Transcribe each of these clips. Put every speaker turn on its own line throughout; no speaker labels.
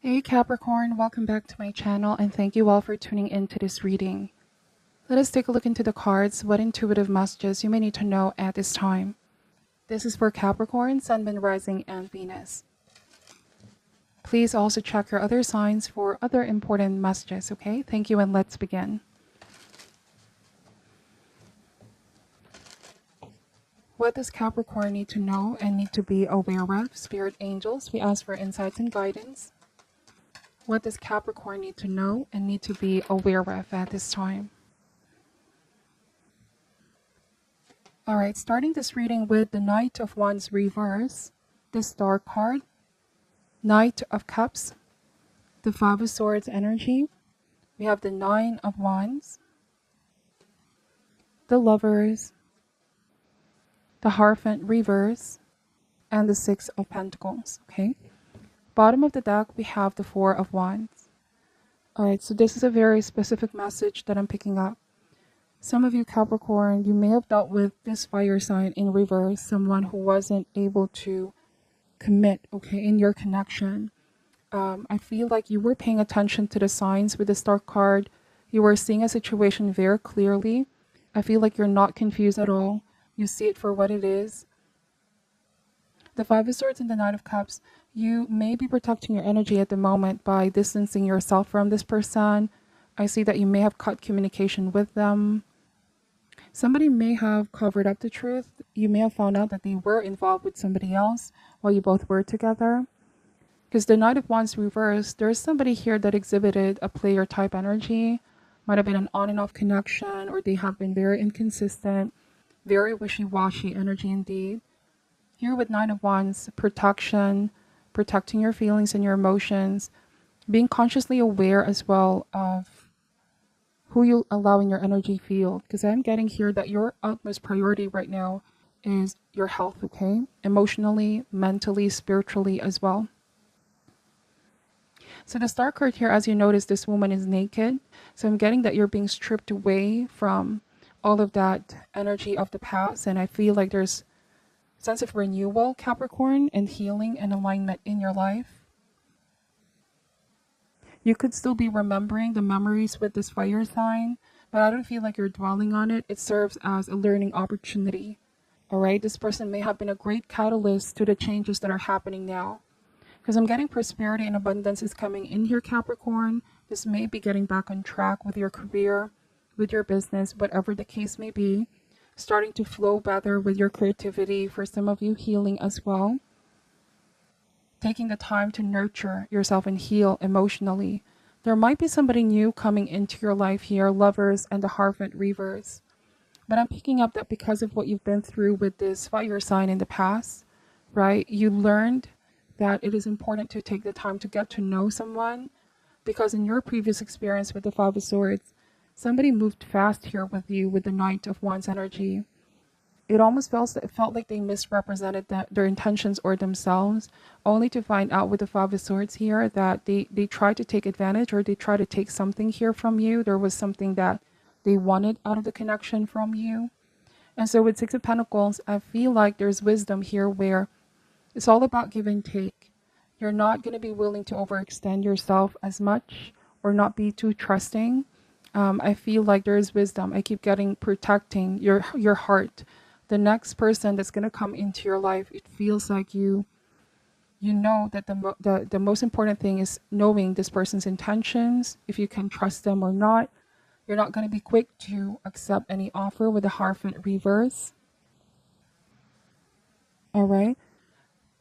Hey Capricorn, welcome back to my channel and thank you all for tuning into this reading. Let us take a look into the cards, what intuitive messages you may need to know at this time. This is for Capricorn, Sun, Moon, Rising, and Venus. Please also check your other signs for other important messages, okay? Thank you and let's begin. What does Capricorn need to know and need to be aware of? Spirit angels, we ask for insights and guidance. What does Capricorn need to know and need to be aware of at this time? Alright, starting this reading with the Knight of Wands reverse, the Star card, Knight of Cups, the Five of Swords energy, we have the Nine of Wands, the Lovers, the Hierophant reverse, and the Six of Pentacles, okay? Bottom of the deck, we have the Four of Wands. Alright, so this is a very specific message that I'm picking up. Some of you Capricorn, you may have dealt with this fire sign in reverse, someone who wasn't able to commit, okay, in your connection. I feel like you were paying attention to the signs with the Star card. You were seeing a situation very clearly. I feel like you're not confused at all. You see it for what it is. The Five of Swords and the Knight of Cups, you may be protecting your energy at the moment by distancing yourself from this person. I see that you may have cut communication with them. Somebody may have covered up the truth. You may have found out that they were involved with somebody else while you both were together. Because the Knight of Wands reversed, there's somebody here that exhibited a player type energy. Might have been an on and off connection, or they have been very inconsistent, very wishy-washy energy indeed. Here with Nine of Wands, protection, protecting your feelings and your emotions, being consciously aware as well of who you allow in your energy field. Because I'm getting here that your utmost priority right now is your health, okay? Emotionally, mentally, spiritually as well. So the Star card here, as you notice, this woman is naked. So I'm getting that you're being stripped away from all of that energy of the past. And I feel like there's a sense of renewal, Capricorn, and healing and alignment in your life. You could still be remembering the memories with this fire sign, but I don't feel like you're dwelling on it. It serves as a learning opportunity. All right, this person may have been a great catalyst to the changes that are happening now. Because I'm getting prosperity and abundance is coming in here, Capricorn. This may be getting back on track with your career, with your business, whatever the case may be. Starting to flow better with your creativity. For some of you, healing as well. Taking the time to nurture yourself and heal emotionally. There might be somebody new coming into your life here, Lovers and the Hierophant reverse. But I'm picking up that because of what you've been through with this fire sign in the past, right? You learned that it is important to take the time to get to know someone, because in your previous experience with the Five of Swords, somebody moved fast here with you with the Knight of Wands energy. It almost felt like they misrepresented their intentions or themselves, only to find out with the Five of Swords here that they tried to take advantage, or they tried to take something here from you. There was something that they wanted out of the connection from you. And so with Six of Pentacles, I feel like there's wisdom here where it's all about give and take. You're not going to be willing to overextend yourself as much or not be too trusting. I feel like there is wisdom. I keep getting protecting your heart. The next person that's going to come into your life, it feels like you know that the most important thing is knowing this person's intentions, if you can trust them or not. You're not going to be quick to accept any offer with the Hierophant reverse. All right.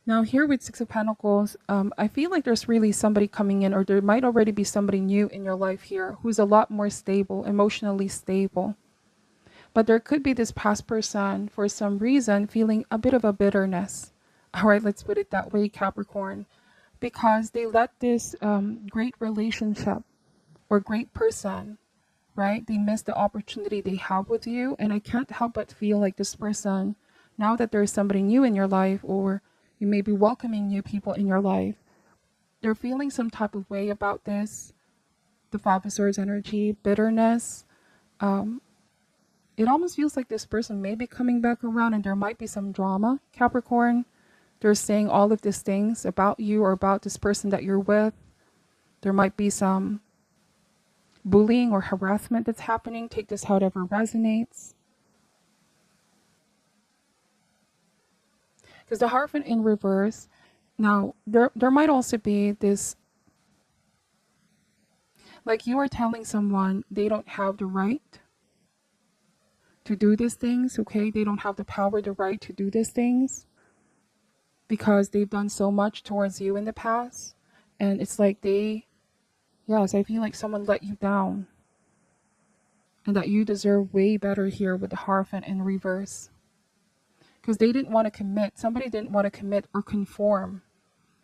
Now here with Six of Pentacles, I feel like there's really somebody coming in, or there might already be somebody new in your life here who's a lot more stable, emotionally stable. But there could be this past person, for some reason, feeling a bit of a bitterness. All right, let's put it that way, Capricorn. Because they let this great relationship or great person, right? They miss the opportunity they have with you. And I can't help but feel like this person, now that there's somebody new in your life, or you may be welcoming new people in your life, they're feeling some type of way about this. The Five of Swords energy, bitterness. It almost feels like this person may be coming back around and there might be some drama, Capricorn. They're saying all of these things about you or about this person that you're with. There might be some bullying or harassment that's happening. Take this however resonates. Because the Hierophant in reverse, now there might also be this, like you are telling someone they don't have the right to do these things, okay? They don't have the power, the right to do these things because they've done so much towards you in the past. And it's like yes, I feel like someone let you down. And that you deserve way better here with the Hierophant in reverse. Because they didn't want to commit. Somebody didn't want to commit or conform,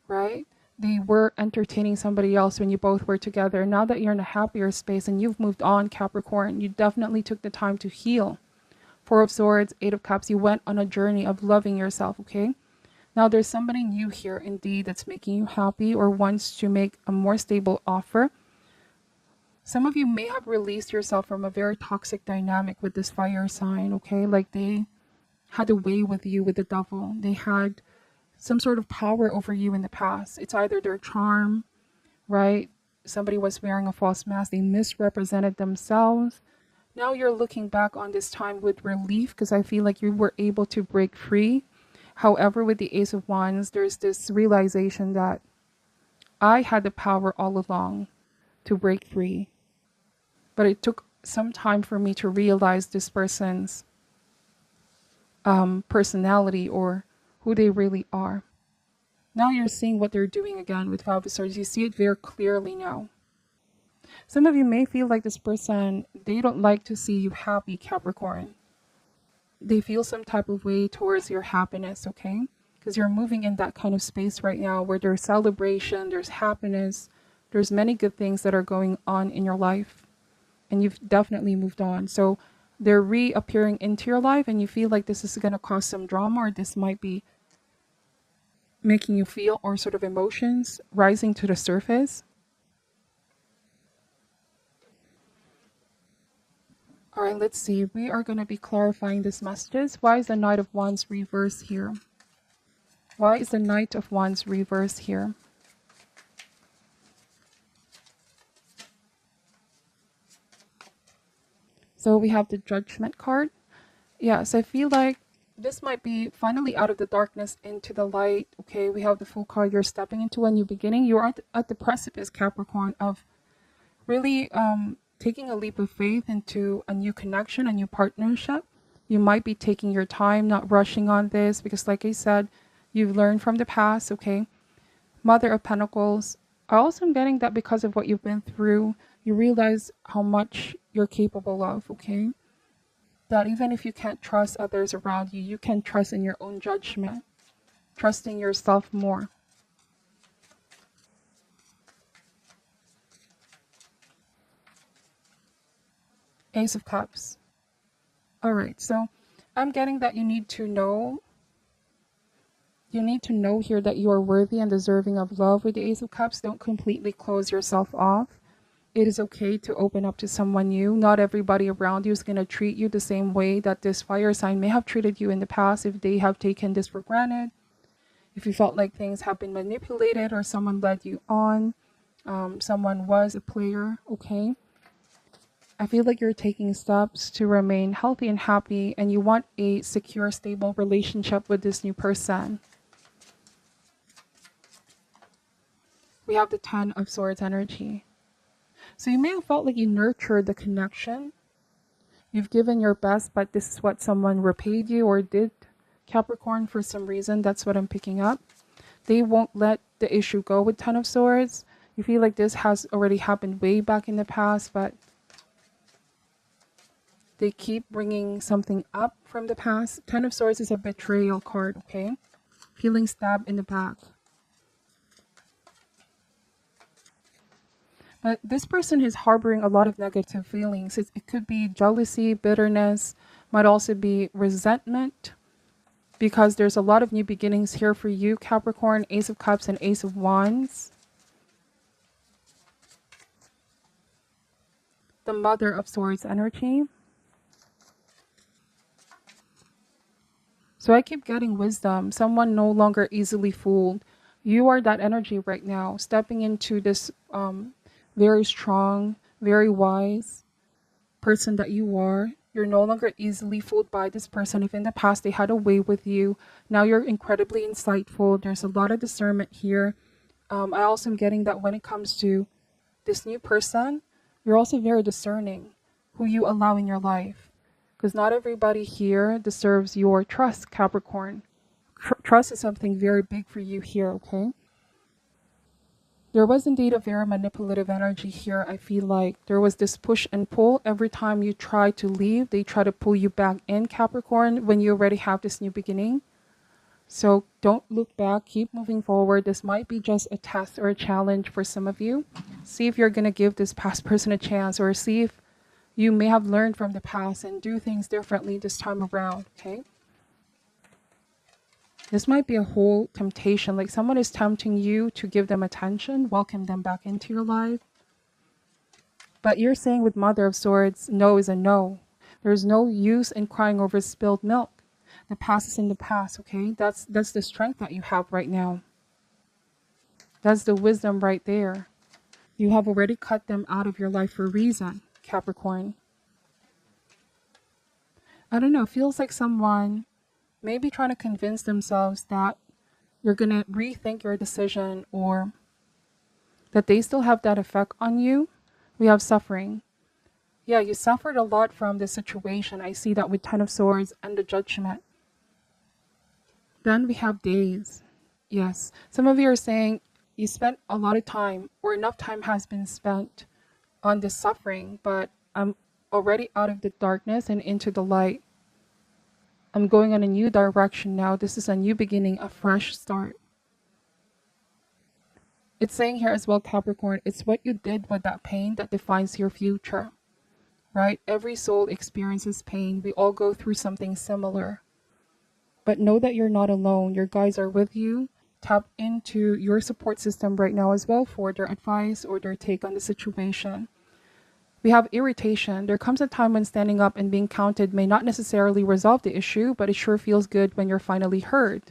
right? They were entertaining somebody else when you both were together. Now that you're in a happier space and you've moved on, Capricorn, you definitely took the time to heal. Four of Swords, Eight of Cups, you went on a journey of loving yourself, okay? Now there's somebody new here indeed that's making you happy or wants to make a more stable offer. Some of you may have released yourself from a very toxic dynamic with this fire sign, okay? Like they had a way with you with the devil. They had some sort of power over you in the past. It's either their charm, right? Somebody was wearing a false mask. They misrepresented themselves. Now you're looking back on this time with relief because I feel like you were able to break free. However, with the Ace of Wands, there's this realization that I had the power all along to break free. But it took some time for me to realize this person's personality or who they really are. Now you're seeing what they're doing again with Five of Swords. You see it very clearly now. Some of you may feel like this person, they don't like to see you happy, Capricorn. They feel some type of way towards your happiness, okay? Because you're moving in that kind of space right now where there's celebration, there's happiness, there's many good things that are going on in your life. And you've definitely moved on. So they're reappearing into your life and you feel like this is going to cause some drama or this might be making you feel or sort of emotions rising to the surface. All right, let's see. We are going to be clarifying these messages. Why is the Knight of Wands reverse here? Why is the Knight of Wands reverse here? So we have the Judgment card. Yes, I feel like this might be finally out of the darkness into the light. Okay, we have the Fool card. You're stepping into a new beginning. You're at the precipice, Capricorn, of really taking a leap of faith into a new connection, a new partnership. You might be taking your time, not rushing on this, because like I said, you've learned from the past, okay? Mother of Pentacles. I also am getting that because of what you've been through, you realize how much you're capable of, okay? That even if you can't trust others around you, you can trust in your own judgment, trusting yourself more. Ace of Cups. All right, so I'm getting that you need to know here that you are worthy and deserving of love with the Ace of Cups. Don't completely close yourself off. It is okay to open up to someone new. Not everybody around you is going to treat you the same way that this fire sign may have treated you in the past if they have taken this for granted. If you felt like things have been manipulated or someone led you on, someone was a player, okay? I feel like you're taking steps to remain healthy and happy and you want a secure, stable relationship with this new person. We have the Ten of Swords energy. So you may have felt like you nurtured the connection. You've given your best, but this is what someone repaid you or did, Capricorn, for some reason. That's what I'm picking up. They won't let the issue go with Ten of Swords. You feel like this has already happened way back in the past, but they keep bringing something up from the past. Ten of Swords is a betrayal card, okay? Feeling stabbed in the back. But this person is harboring a lot of negative feelings. It could be jealousy, bitterness, might also be resentment, because there's a lot of new beginnings here for you, Capricorn, Ace of Cups and Ace of Wands. The Mother of Swords energy. So I keep getting wisdom. Someone no longer easily fooled. You are that energy right now, stepping into this very strong, very wise person that you are. You're no longer easily fooled by this person. If in the past they had a way with you, now you're incredibly insightful. There's a lot of discernment here. I also am getting that when it comes to this new person, you're also very discerning who you allow in your life. Because not everybody here deserves your trust, Capricorn. Trust is something very big for you here, okay? There was indeed a very manipulative energy here. I feel like there was this push and pull. Every time you try to leave, they try to pull you back in, Capricorn, when you already have this new beginning. So don't look back. Keep moving forward. This might be just a test or a challenge for some of you. See if you're going to give this past person a chance, or see if you may have learned from the past and do things differently this time around, okay? This might be a whole temptation, like someone is tempting you to give them attention, welcome them back into your life. But you're saying with Mother of Swords, no is a no. There's no use in crying over spilled milk. The past is in the past, okay? That's the strength that you have right now. That's the wisdom right there. You have already cut them out of your life for a reason, Capricorn. I don't know, it feels like someone maybe trying to convince themselves that you're going to rethink your decision, or that they still have that effect on you. We have suffering. Yeah, you suffered a lot from this situation. I see that with Ten of Swords and the Judgment. Then we have days. Yes, some of you are saying you spent a lot of time, or enough time has been spent on this suffering, but I'm already out of the darkness and into the light. I'm going in a new direction now. This is a new beginning, a fresh start. It's saying here as well, Capricorn, it's what you did with that pain that defines your future, right? Every soul experiences pain. We all go through something similar. But know that you're not alone. Your guides are with you. Tap into your support system right now as well for their advice or their take on the situation. We have irritation. There comes a time when standing up and being counted may not necessarily resolve the issue, but it sure feels good when you're finally heard.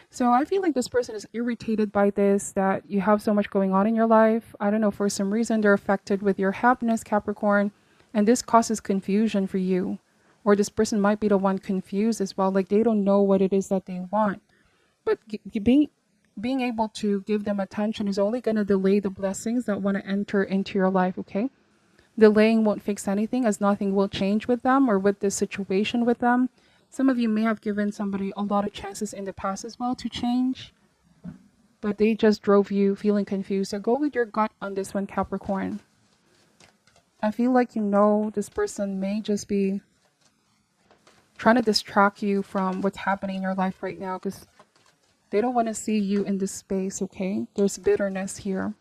So I feel like this person is irritated by this, that you have so much going on in your life. I don't know, for some reason they're affected with your happiness, Capricorn, and this causes confusion for you. Or this person might be the one confused as well, like they don't know what it is that they want. But being able to give them attention is only going to delay the blessings that want to enter into your life, okay? Delaying won't fix anything, as nothing will change with them or with this situation with them. Some of you may have given somebody a lot of chances in the past as well to change, but they just drove you feeling confused. So go with your gut on this one, Capricorn. I feel like, you know, this person may just be trying to distract you from what's happening in your life right now, because they don't want to see you in this space, okay? There's bitterness here.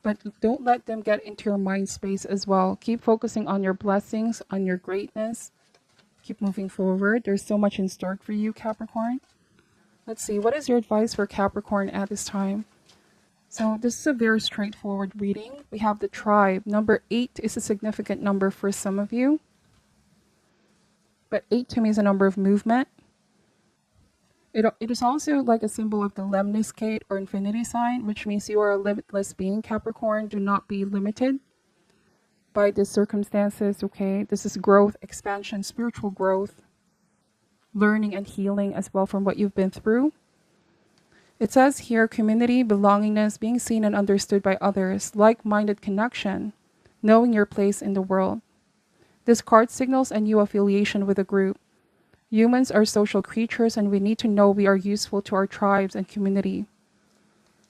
But don't let them get into your mind space as well. Keep focusing on your blessings, on your greatness. Keep moving forward. There's so much in store for you, Capricorn. Let's see, what is your advice for Capricorn at this time? So this is a very straightforward reading. We have the tribe. Number 8 is a significant number for some of you. But 8 to me is a number of movement. It is also like a symbol of the lemniscate or infinity sign, which means you are a limitless being, Capricorn. Do not be limited by the circumstances, okay? This is growth, expansion, spiritual growth, learning and healing as well from what you've been through. It says here, community, belongingness, being seen and understood by others, like-minded connection, knowing your place in the world. This card signals a new affiliation with a group. Humans are social creatures, and we need to know we are useful to our tribes and community.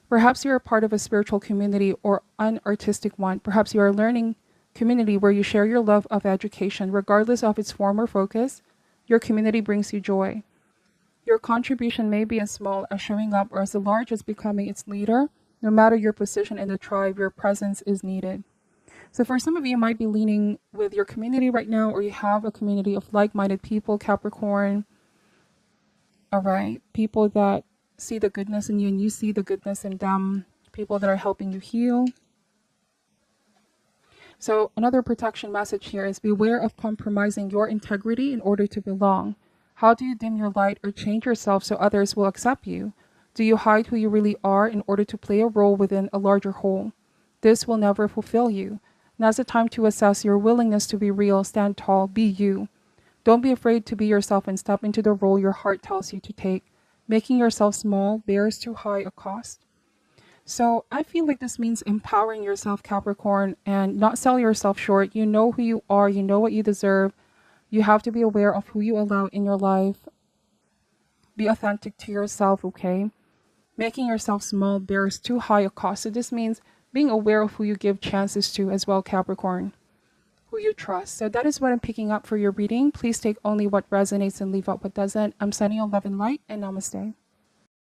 Perhaps you are part of a spiritual community or an artistic one. Perhaps you are a learning community where you share your love of education. Regardless of its form or focus, your community brings you joy. Your contribution may be as small as showing up or as large as becoming its leader. No matter your position in the tribe, your presence is needed. So for some of you, might be leaning with your community right now, or you have a community of like-minded people, Capricorn. All right. People that see the goodness in you and you see the goodness in them. People that are helping you heal. So another protection message here is beware of compromising your integrity in order to belong. How do you dim your light or change yourself so others will accept you? Do you hide who you really are in order to play a role within a larger whole? This will never fulfill you. Now's the time to assess your willingness to be real, stand tall, be you. Don't be afraid to be yourself and step into the role your heart tells you to take. Making yourself small bears too high a cost. So I feel like this means empowering yourself, Capricorn, and not sell yourself short. You know who you are, you know what you deserve. You have to be aware of who you allow in your life. Be authentic to yourself, okay? Making yourself small bears too high a cost. So this means being aware of who you give chances to as well, Capricorn. Who you trust. So that is what I'm picking up for your reading. Please take only what resonates and leave out what doesn't. I'm sending you love and light, and namaste.